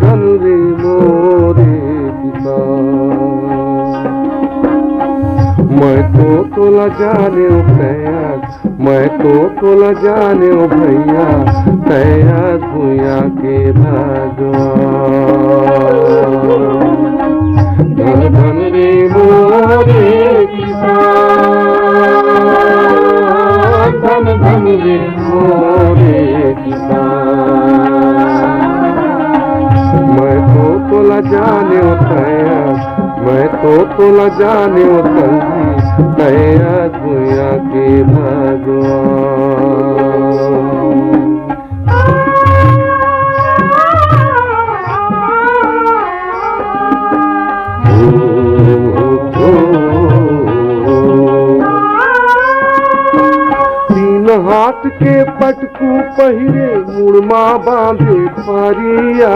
धन रे मोरे किसान। मैं तो तोला जाने ओ भैया, मैं तो तोला जाने ओ भैया, तैया भूया के भगवान। धन धन रे मोरे किसान, धन धन रे मोरे किसान। मैं तो तोला जाने ओ तैया, मैं तो तोला जाने ओ संगी, तैया भूया के भगवान। तीन हाथ के पटकू पहिरे, मुड़मा बांधे परिया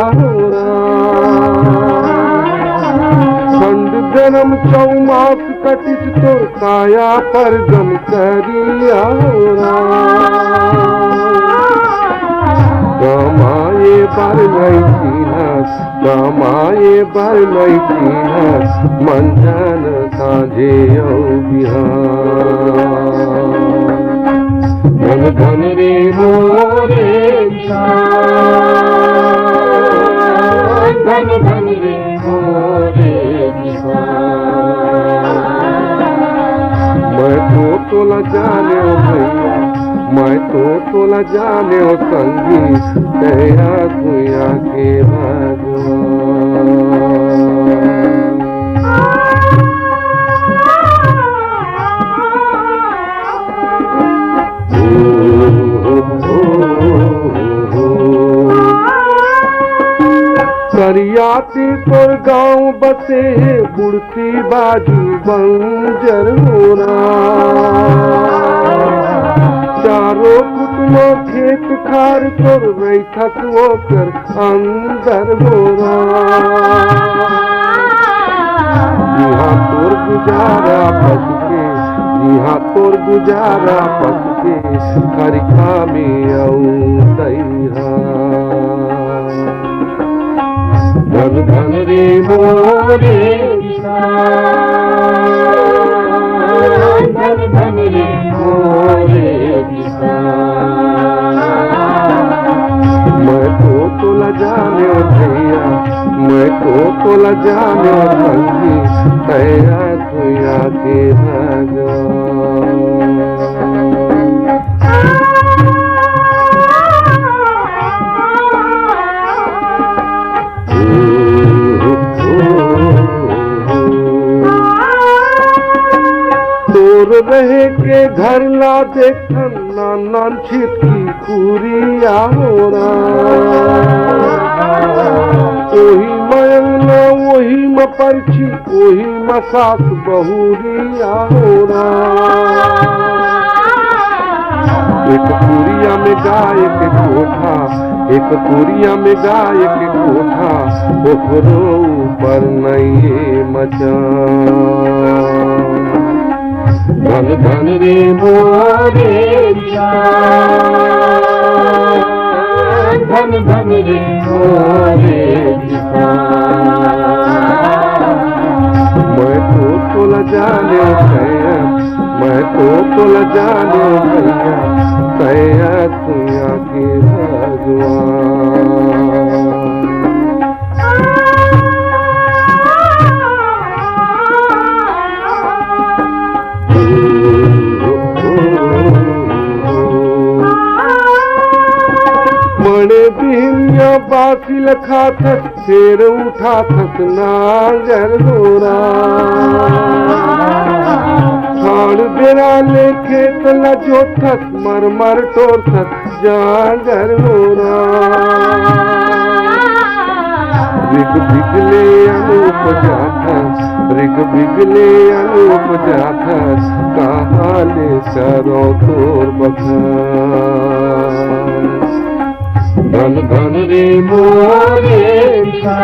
ठंड गरम चौमास कटिस तो काया पर गम करिया कमाए बर नहीं चीनस, कमाए बर नहीं चीनस, मंजन साझे बिहान। धन धन रे मोरे किसान, धन धन रे मोरे किसान। मैं तो तोला जाने ओ भैया, मैं तो तोला जाने ओ संगी, तैया भूया के भगवान। करियाती तोर गाँव बसे, बुढ़ती बाजू बंजर होना। चारों कुटुम्ब खेत खार तोर बैठक होकर अंदर होना। यहाँ तोर गुजारा पस के, यहाँ तोर गुजारा पस के, खरिखा में आऊं दैहा। धन धन रे मोरे किसान, धन धन रे मोरे किसान। मैं तो तोला जाने ओ भैया, मैं तो तोला जाने ओ संगी, तैया भूया के भगवान। तोर रहे के घर ला देखन, नाना छिटकी कुरिया होरा। ओही मयंगना वही मपरछी, ओही मसास बहुरिया होरा। एक कुरिया में गाय के कोठा, एक कुरिया में गाय के कोठा, ओकरो ऊपर नहीं मचान। धन धन रे मोरे किसान, धन धन रे मोरे किसान। मैं तो तोला जाने ओ भैया, मैं तो तोला जाने ओ भैया, तैया भूया के भगवान। मणे बिहिया बासी लखा थस, शेर उठा थस नागर गोरा। खाड़ बेरा ले खेत ला जोथस, मर मर टोर थस जागर गोरा। रिग बिगले अनूप जाथस, रिग बिगले अनूप जाथस, कहाँ ले करो तोर बखान। धन धन रे मोरे किसान,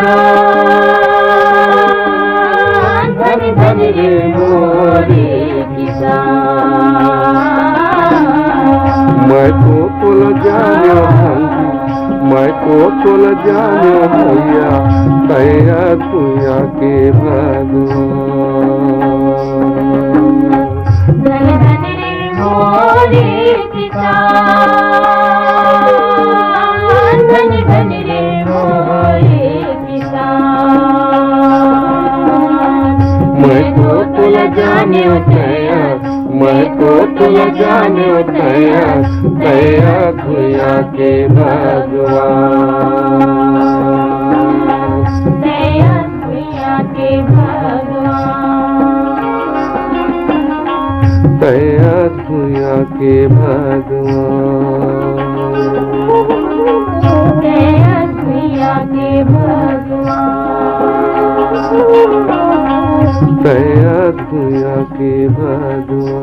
धन धन रे मोरे किसान। मैं तो तोला जाने ओ संगी, मैं तो तोला जाने ओ भैया, मैं तो तुला जाने तया, मैं तो तुला जाने तया, तया दुनिया के भगवान, तया दुनिया के भगवान, तया दुनिया के भगवान, तया दुनिया के भगवान, तया दुनिया के भगवान।